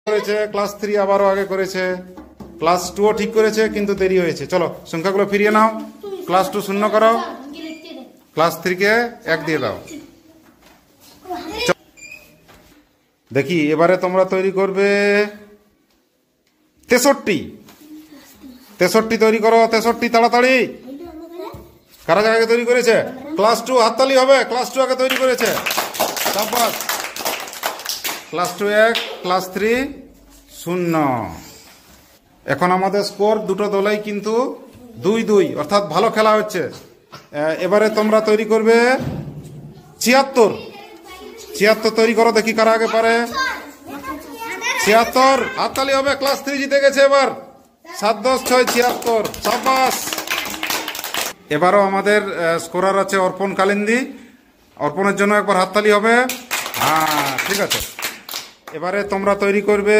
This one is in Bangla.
করেছে, ক্লাস 3 আবারও আগে করেছে, ক্লাস 2ও ঠিক করেছে কিন্তু দেরি হয়েছে। চলো সংখ্যাগুলো ফিরিয়ে নাও। ক্লাস 2 শূন্য করো, ক্লাস 3 কে 1 দিয়ে দাও। দেখি এবারে তোমরা তৈরি করবে 63। 63 তৈরি করো, 63 তাড়াতাড়ি। কারা আগে তৈরি করেছে? ক্লাস 2 হাততালি হবে, ক্লাস 2 আগে তৈরি করেছে। শাবাশ। Class 2 1, class 3 0। এখন আমাদের স্কোর দুটো দলেই কিন্তু 2-2, অর্থাৎ ভালো খেলা হচ্ছে। এবারে তোমরা তৈরি করবে 76। 76 তৈরি করো, দেখি কারা আগে পারে। 76 হাততালি হবে, ক্লাস 3 জিতে গেছে এবার। 7-10-6 76। শাবাশ। এবারও আমাদের স্কোরার আছে অর্পণ কালিন্দী। অর্পণের জন্য একবার হাততালি হবে। হ্যাঁ ঠিক আছে। এবারে তোমরা তৈরি করবে